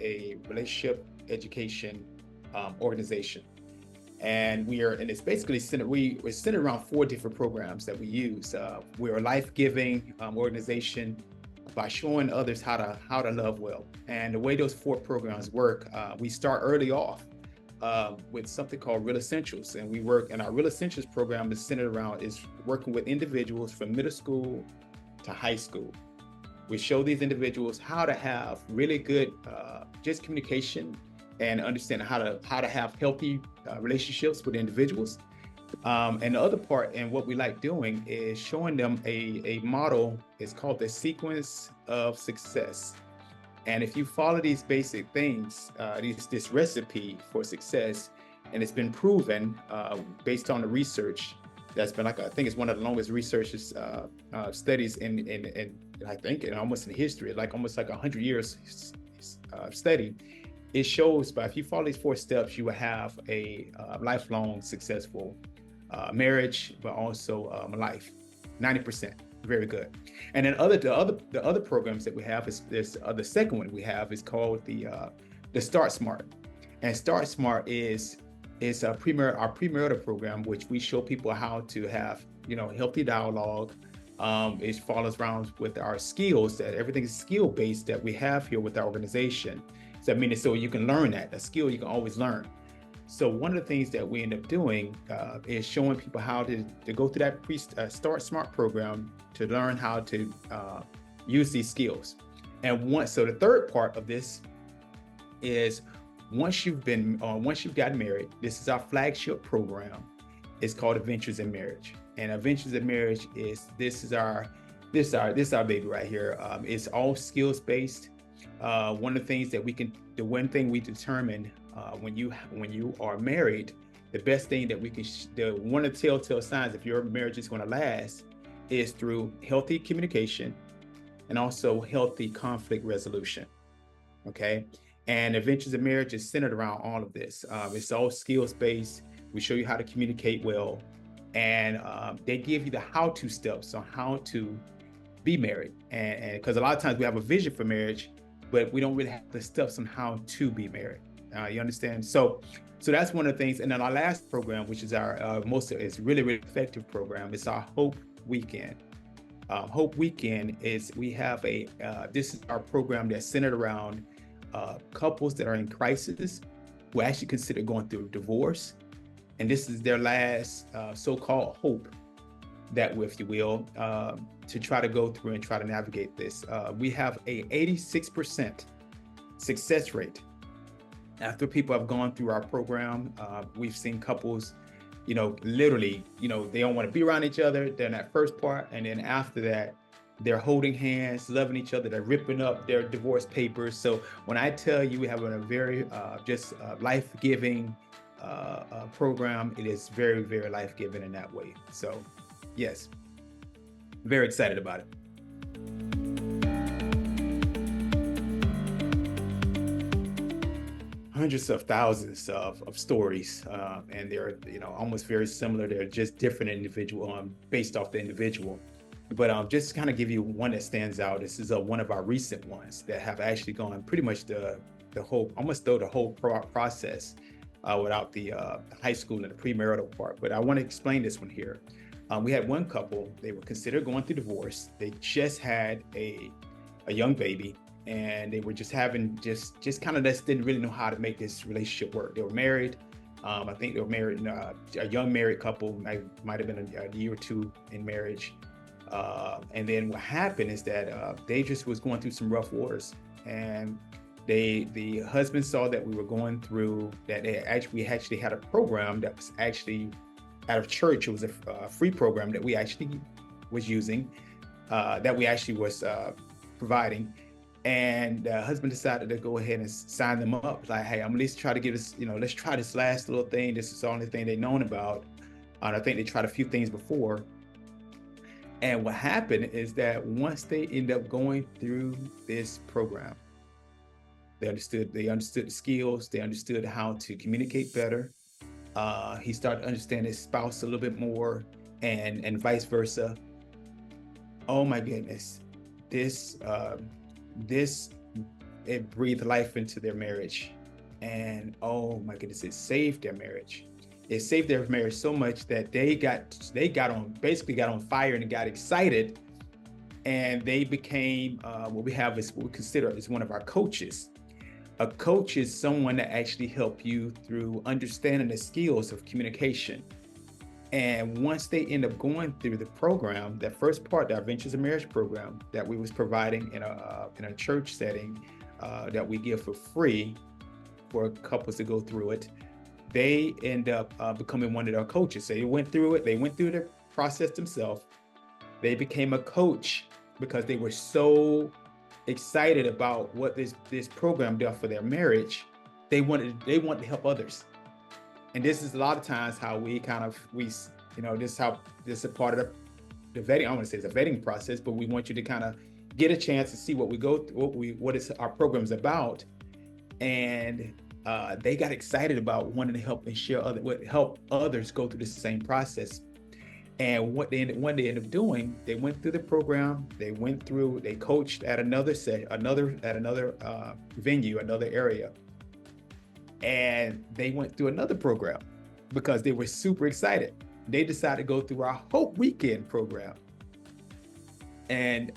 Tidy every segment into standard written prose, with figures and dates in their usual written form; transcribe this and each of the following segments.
a relationship education organization. And it's basically we're centered around 4 different programs that we use. We're a life-giving organization by showing others how to love well. And the way those 4 programs work, we start early off with something called Real Essentials, and we work. And our Real Essentials program is centered around is working with individuals from middle school to high school. We show these individuals how to have really good just communication and understand how to have healthy relationships with individuals. And the other part, and what we like doing, is showing them a model. It's called the sequence of success. And if you follow these basic things, this recipe for success, and it's been proven based on the research that's been, like, I think it's one of the longest researches studies in I think in almost in history, like almost like 100 years study. It shows, but if you follow these 4 steps, you will have a lifelong successful marriage, but also life. 90%, very good. And then the other programs that we have is this. The second one we have is called the Start Smart, and Start Smart is our premarital program, which we show people how to have healthy dialogue. It follows around with our skills, that everything is skill based that we have here with our organization. So I mean, so you can learn that a skill you can always learn. So one of the things that we end up doing is showing people how to go through that Start Smart program to learn how to use these skills. And so the third part of this is once you've gotten married, this is our flagship program. It's called Adventures in Marriage. And Adventures in Marriage is our baby right here. It's all skills based. One of the things that the one thing we determine when you are married, the best thing that one of the telltale signs if your marriage is going to last is through healthy communication and also healthy conflict resolution. Okay. And Adventures in Marriage is centered around all of this. It's all skills based. We show you how to communicate well, and they give you the how-to steps on how to be married. And because a lot of times we have a vision for marriage, but we don't really have the steps on how to be married. You understand? So that's one of the things. And then our last program, which is our it's really, really effective program, is our Hope Weekend. Hope Weekend is this is our program that's centered around couples that are in crisis who actually consider going through divorce, and this is their last so-called hope, that, if you will, to try to go through and try to navigate this. We have a 86% success rate after people have gone through our program. We've seen couples, literally, they don't want to be around each other. They're in that first part, and then after that, they're holding hands, loving each other. They're ripping up their divorce papers. So when I tell you we have a very life-giving program, it is very, very life-giving in that way. So yes, very excited about it. Hundreds of thousands of stories, and they're almost very similar. They're just different individual based off the individual. But just kind of give you one that stands out. This is one of our recent ones that have actually gone pretty much the whole process without the high school and the premarital part. But I want to explain this one here. We had one couple. They were considered going through divorce. They just had a young baby, and they were just having just kind of didn't really know how to make this relationship work. They were married. I think they were married, a young married couple, might have been a year or two in marriage. And then what happened is that they just was going through some rough waters, and the husband saw that we were going through that. We actually had a program that was actually out of church. It was a free program that we actually was using, that we actually was providing. And the husband decided to go ahead and sign them up. Like, hey, I'm at least try to get this, let's try this last little thing. This is the only thing they've known about. And I think they tried a few things before. And what happened is that once they end up going through this program, they understood the skills, they understood how to communicate better. He started to understand his spouse a little bit more, and vice versa. Oh my goodness, this it breathed life into their marriage. And oh my goodness, it saved their marriage. It saved their marriage so much that they got on, basically got on fire and got excited, and they became what we have is what we consider is one of our coaches. A coach is someone that actually help you through understanding the skills of communication. And once they end up going through the program, that first part, the Adventures in Marriage program that we was providing in a church setting that we give for free for couples to go through it, they end up becoming one of our coaches. So they went through it. They went through the process themselves. They became a coach because they were so excited about what this program did for their marriage. They wanted to help others. And this is a lot of times how this is a part of the vetting. I want to say it's a vetting process, but we want you to kind of get a chance to see what we go through, what is our program's about. And they got excited about wanting to help and help others go through the same process. And what they ended up doing, they went through the program. They coached at another venue, another area. And they went through another program because they were super excited. They decided to go through our Hope Weekend program. And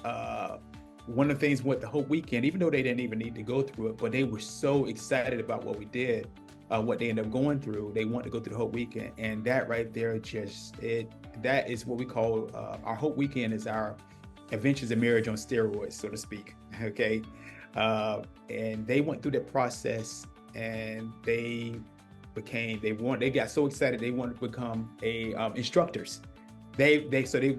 one of the things with the Hope Weekend, even though they didn't even need to go through it, but they were so excited about what we did, what they ended up going through. They wanted to go through the Hope Weekend. And that right there, that is what we call, our Hope Weekend is our Adventures in Marriage on steroids, so to speak, okay? And they went through that process, and they got so excited they wanted to become instructors. They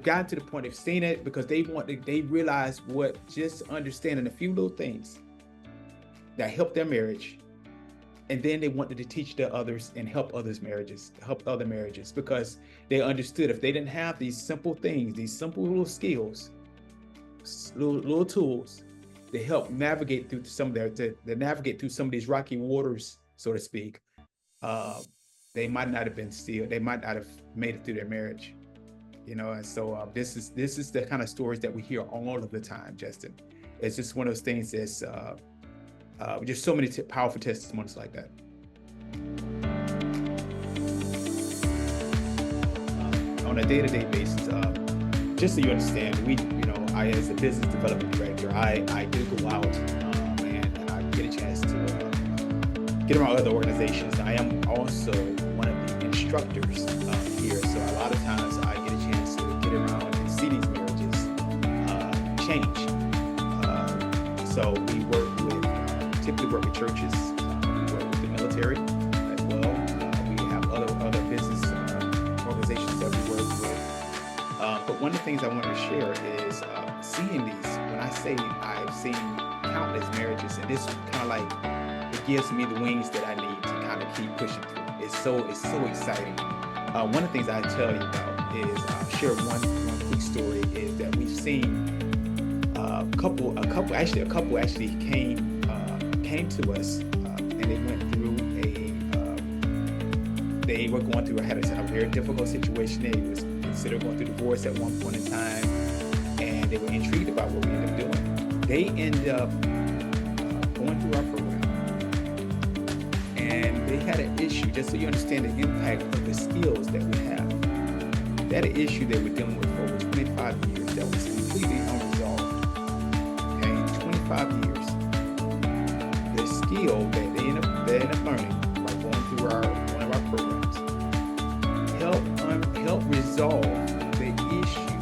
got to the point they've seen it because they realized what just understanding a few little things that helped their marriage, and then they wanted to teach the others and help other marriages because they understood if they didn't have these simple things, these simple little skills, little tools to help navigate through some of these rocky waters, so to speak, they might not have made it through their marriage, And so this is the kind of stories that we hear all of the time, Justin. It's just one of those things that's just so many powerful testimonies like that. On a day-to-day basis, just so you understand, I, as a business development director, I do go out and I get a chance to get around other organizations. I am also one of the instructors here, so a lot of times I get a chance to get around and see these marriages change. So we typically work with churches, we work with the military as well. We have other business organizations that we work with. But one of the things I wanted to share is seeing these. When I say I've seen countless marriages, and this kind of like, it gives me the wings that I need to kind of keep pushing through. It's so exciting. One of the things I tell you about is, I'll share one quick story, is that we've seen a couple actually came to us, and they went through they were going through had a very difficult situation. They was considered going through divorce at one point in time, and they were intrigued about what we ended up doing. They ended up going through our program, and they had an issue, just so you understand the impact of the skills that we have. They had an issue they were dealing with for over 25 years that was completely unresolved. Okay, 25 years. The skill that they end up learning by going through one of our programs help resolve the issue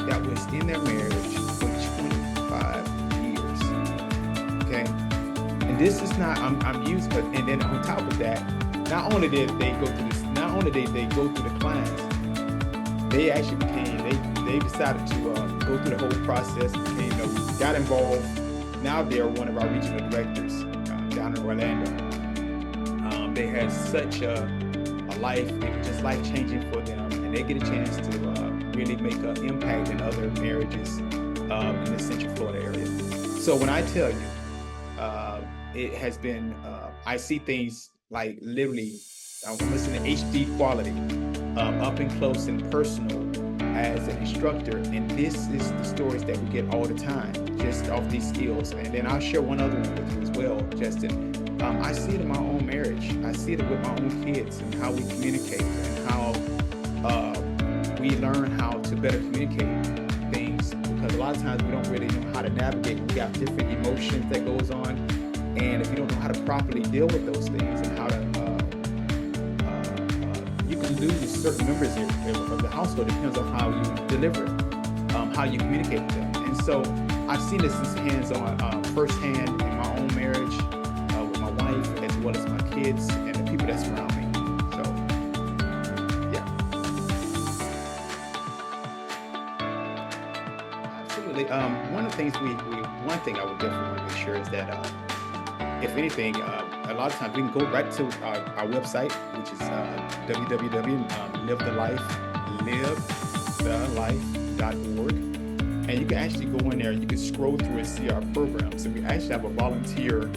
that was in their marriage for 25 years. Okay, and this is not I'm used, but and then on top of that, not only did they go through this, not only did they go through the class, they actually they decided to go through the whole process, got involved. Now they're one of our regional directors down in Orlando. They had such a life, it was just life-changing for them, and they get a chance to really make an impact in other marriages in the Central Florida area. So when I tell you, it has been, I see things like literally, I'm listening to HD quality, up and close and personal as an instructor, and this is the stories that we get all the time, just off these skills. And then I'll share one other one with you as well, Justin. I see it in my own marriage. I see it with my own kids and how we communicate and how we learn how to better communicate things, because a lot of times we don't really know how to navigate. We got different emotions that goes on, and if you don't know how to properly deal with those things and how to you can lose certain members of the household. Depends on how you deliver, how you communicate with them. And so I've seen this hands-on, firsthand in my own marriage, with my wife, as well as my kids and the people that surround me. So, yeah. Absolutely. One of the things one thing I would definitely want to make sure is that, if anything, a lot of times we can go right to our website, which is www.livethe.life.org. And you can actually go in there and you can scroll through and see our programs. And we actually have a volunteer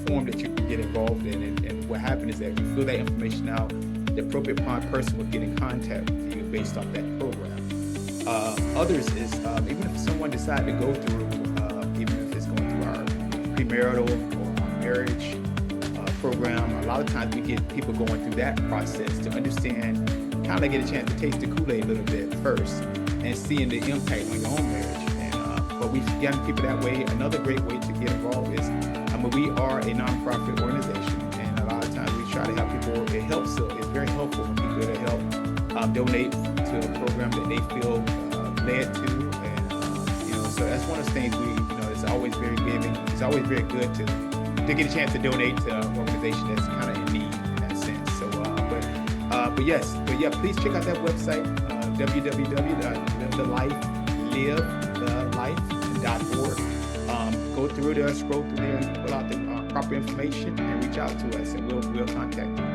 form that you can get involved in. And what happens is that you fill that information out, the appropriate person will get in contact with you based on that program. Others is, even if someone decides to go through, even if it's going through our premarital or our marriage program, a lot of times we get people going through that process to understand, kind of get a chance to taste the Kool-Aid a little bit first and seeing the impact on your own marriage. And but we've gotten people that way. Another great way to get involved is, we are a nonprofit organization, and a lot of times we try to help people. It helps, so it's very helpful when people that help donate to a program that they feel led to, and so that's one of the things it's always very giving. It's always very good to get a chance to donate to an organization that's kind of in need in that sense. So, but yeah, please check out that website, www.livethe.life.org. Go through there, scroll through there, and pull out the proper information and reach out to us, and we'll contact you.